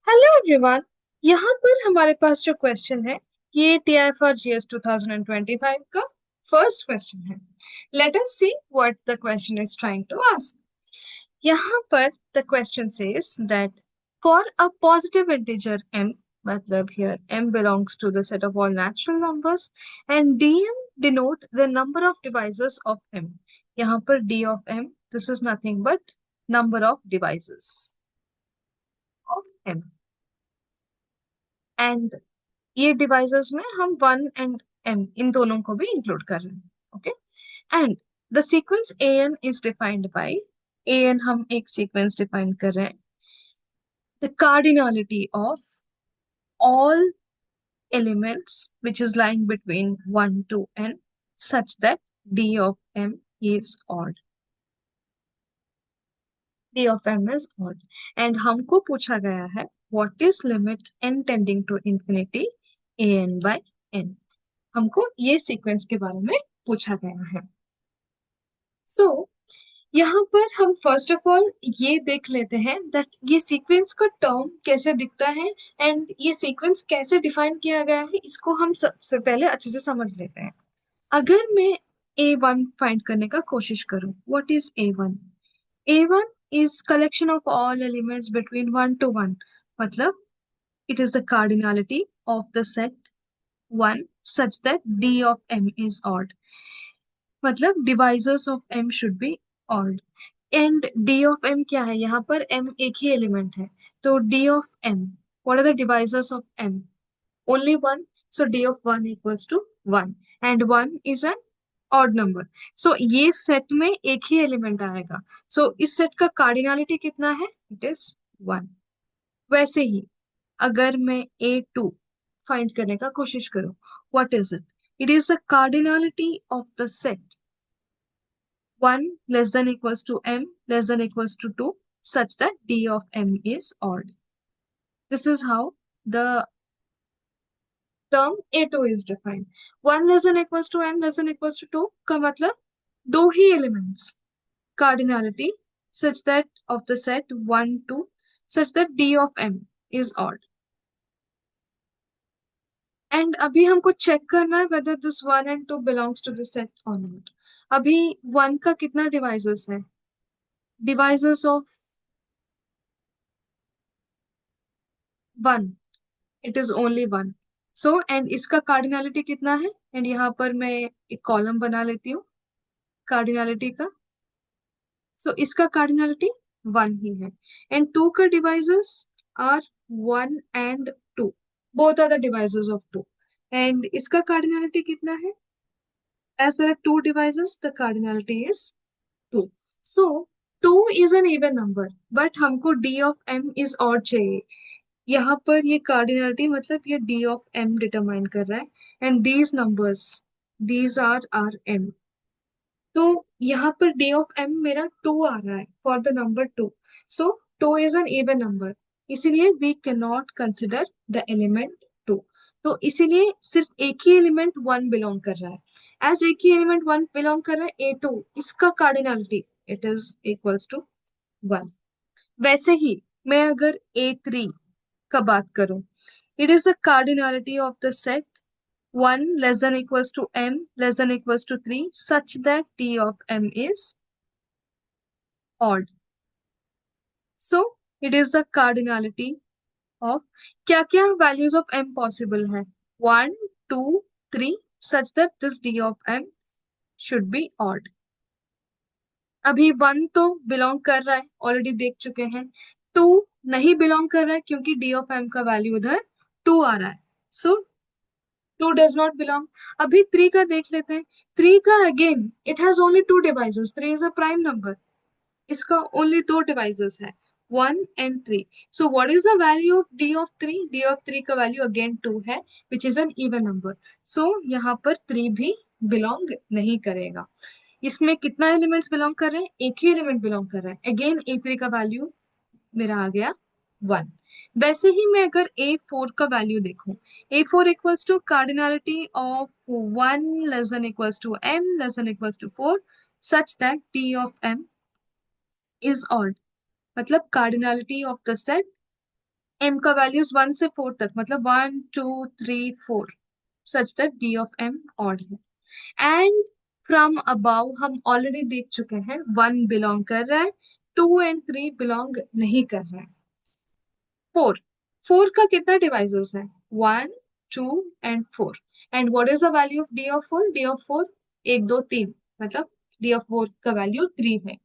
Hello everyone. यहाँ पर हमारे पास जो क्वेश्चन है ये TIFR GS 2025 का फर्स्ट क्वेश्चन है। Let us see what the question is trying to ask. यहाँ पर the question says that for a positive integer m, मतलब here m belongs to the set of all natural numbers and dm denote the number of divisors of m। यहाँ पर d of m, this is nothing but number of divisors of m, and ये devices में हम one and M इन दोनों को भी include कर रहे हैं। Okay, and the sequence A N is defined by A N, हम एक सीक्वेंस डिफाइन कर रहे हैं the cardinality of all elements which is lying between 1 to n such that d of m is odd। d of m is odd and हमको पूछा गया है what is limit n tending to infinity a n by n। हमको ये sequence के बारे में पूछा गया है। सो यहाँ पर हम फर्स्ट ऑफ ऑल ये देख लेते हैं दैट ये सीक्वेंस का टर्म कैसे दिखता है एंड ये सीक्वेंस कैसे डिफाइन किया गया है, इसको हम सबसे पहले अच्छे से समझ लेते हैं। अगर मैं A1 फाइंड करने का कोशिश करूं, what is A1? A1 is collection of all elements between 1 to 1, मतलब it is the cardinality of the set 1 such that d of m is odd, मतलब divisors of m should be odd. And d of m क्या है? यहाँ पर m एक ही element है, तो d of m, what are the divisors of m? Only one, so d of 1 equals to 1 and 1 is an odd number, so ये set में एक ही एलिमेंट आएगा, सो इस सेट का कार्डिनलिटी कितना है? It is 1। वैसे ही अगर मैं A2 फाइंड करने का कोशिश करूं, what is it? It is the cardinality of the set 1 less than equals to m less than equals to 2 such that d of m is odd। This is how the term A2 is defined। 1 less than equals to m less than equals to 2 का मतलब दो ही elements, cardinality such that of the set 1 2 such that d of m is odd। And अभी हमको check करना है whether this 1 and 2 belongs to the set or not। अभी 1 का कितना डिवाइजर्स है? Divisors of 1, it is only 1। So and इसका cardinality कितना है? एंड यहाँ पर मैं एक कॉलम बना लेती हूँ कार्डिनलिटी का। सो इसका कार्डिनलिटी 1 ही है एंड 2 का divisors are 1 and 2, both are the divisors of 2 and इसका कार्डिनलिटी कितना है? as there are two divisors the cardinality is 2। so 2 is an even number but हमको d of m is odd चाहिए। यहाँ पर ये कार्डिनलिटी मतलब ये d of m डिटरमाइन कर रहा है and these numbers, these are our m। तो यहाँ पर d of m मेरा 2 आ रहा है for the number 2, so 2 is an even number, इसीलिए we can not consider the element 2। तो इसीलिए सिर्फ एक ही एलिमेंट 1 बिलोंग कर रहा है। एज एक ही एलिमेंट 1 बिलोंग कर रहा है A2, इसका cardinality it is equals to 1। वैसे ही मैं अगर A3 का बात करूं, it is the cardinality of the set 1 less than equals to m less than equals to 3 such that d of m is odd। So it is the cardinality of क्या क्या values of m possible है? 1 2 3 such that this d of m should be odd। अभी 1 तो belong कर रहा है, already देख चुके हैं। 2 नहीं बिलोंग कर रहा है क्योंकि d of m का वैल्यू उधर 2 आ रहा है, सो 2 does not belong। अभी 3 का देख लेते हैं। 3 का again it has only two divisors, 3 is a prime number, इसका ओनली दो डिवाइसेस है 1 and 3। So what is the value of d of 3? d of 3 का वैल्यू अगेन 2 है which is an even number, so यहाँ पर 3 भी belong नहीं करेगा। इसमें कितना एलिमेंट्स बिलोंग कर रहे हैं? एक ही एलिमेंट बिलोंग कर रहा है, अगेन A3 का वैल्यू मेरा आ गया 1। वैसे ही मैं अगर A4 का वैल्यू देखूं, A4 equals to cardinality of 1 less than equals to m less than equals to 4 such that d of m is odd, मतलब cardinality of the set m का वैल्यूज 1 से 4 तक, मतलब 1 2 3 4, such that d of m odd है। And from above हम already देख चुके हैं 1 बिलोंग कर रहा है, 2 एंड 3 बिलोंग नहीं कर रहा है। 4, 4 का कितना डिवाइसेस है? 1 2 and 4। And what is the value of D of 4? D of 4 1 2 3, मतलब डी ऑफ 4 का वैल्यू 3 है।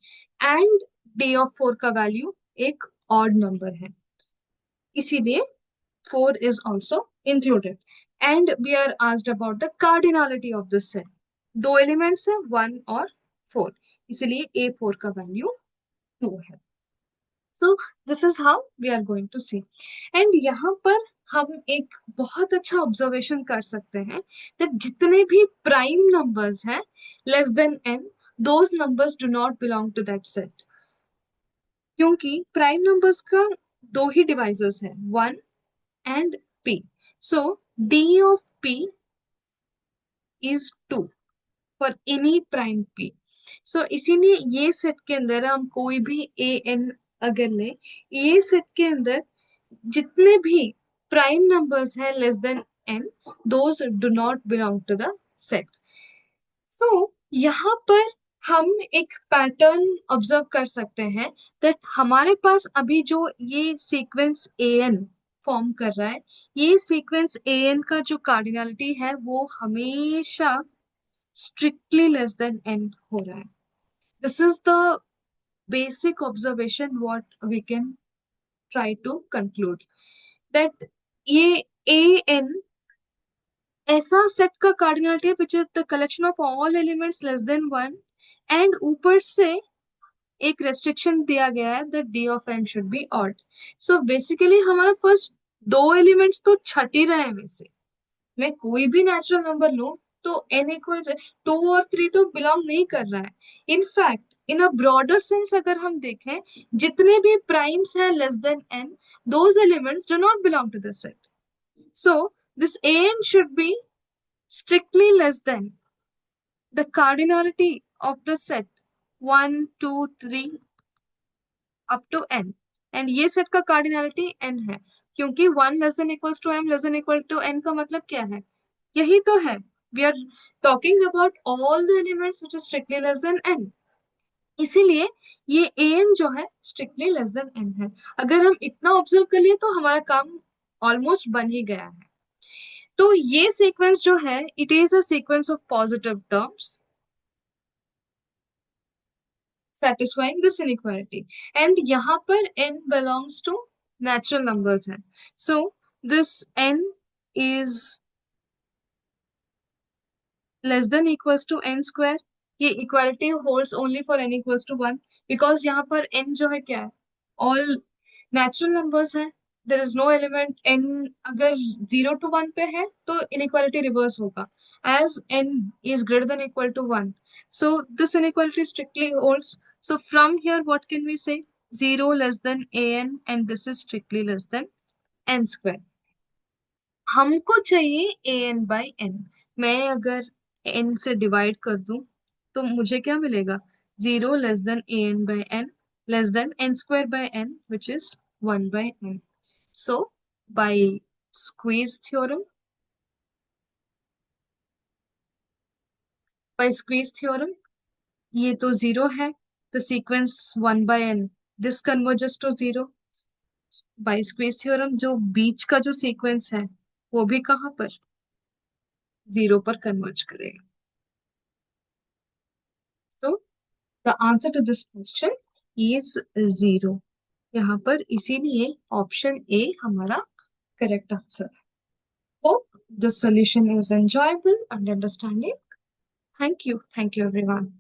एंड डी ऑफ 4 का वैल्यू एक ऑड नंबर है, इसीलिए 4 is also included. And we are asked about the cardinality of this set. दो elements है 1 और 4, इसलिए A4 का वैल्यू 2 है। So this is how we are going to see. And यहाँ पर हम एक बहुत अच्छा ऑब्जर्वेशन कर सकते हैं that जितने भी प्राइम नंबर्स हैं less than n, those numbers do not belong to that set, क्योंकि प्राइम नंबर्स का दो ही डिवाइसेस हैं, 1 and p. So d of p is 2 for any prime p. So इसीलिए ये सेट के अंदर हम कोई भी a n अगर ले, ये सेट के अंदर जितने भी प्राइम नंबर्स हैं less than n, those do not belong to the set. सो यहाँ पर हम एक पैटर्न ऑब्जर्व कर सकते हैं दैट हमारे पास अभी जो ये सीक्वेंस an फॉर्म कर रहा है, ये सीक्वेंस an का जो कार्डिनलिटी है वो हमेशा स्ट्रिक्टली लेस देन n हो रहा है। This is the basic observation what we can try to conclude, that ये an ऐसा सेट का कार्डिनलिटी है which is the collection of all elements less than 1, and ऊपर से एक रेस्ट्रिक्शन दिया गया है that D of N should be odd. So basically हमारा फर्स्ट दो एलिमेंट्स तो छट ही रहे हैं। वैसे मैं कोई भी नेचुरल नंबर लूं तो n इक्वल 2 और 3 तो बिलोंग नहीं कर रहा है। In fact in a broader sense अगर हम देखें, जितने भी प्राइम्स हैं less than n, those elements do not belong to the set. So this an should be strictly less than the cardinality of the set 1 2 3 up to n, and ये set का cardinality n है, क्योंकि 1 less than equals to m less than equal to n का मतलब क्या है? यही तो है, we are talking about all the elements which is strictly less than n, इसीलिए ये an जो है स्ट्रिक्टली लेस देन n है। अगर हम इतना ऑब्जर्व कर लिए तो हमारा काम ऑलमोस्ट बन ही गया है। तो ये सीक्वेंस जो है it is a sequence of positive terms satisfying this inequality, and यहाँ पर n belongs to natural numbers है, so this n is less than equals to n square। ये equality holds only for n equals to 1, because यहाँ पर n जो है क्या है, all natural numbers है, there is no element n अगर 0 to 1 पे है तो inequality reverse होगा, as n is greater than equal to 1, so this inequality strictly holds। So from here what can we say? 0 less than an, and this is strictly less than n square। हमको चाहिए an by n। मैं अगर n से divide कर दूं तो मुझे क्या मिलेगा? 0 less than an by n less than n square by n which is 1 by n। So by squeeze theorem, by squeeze theorem ये तो 0 है, the sequence 1 by n this converges to 0। By squeeze theorem जो बीच का जो sequence है वो भी कहाँ पर? 0 पर कन्वर्ज करेगा। तो the answer to this question is 0 यहाँ पर, इसीलिए ऑप्शन ए हमारा करेक्ट आंसर है। Hope the solution is enjoyable and understanding. Thank you everyone.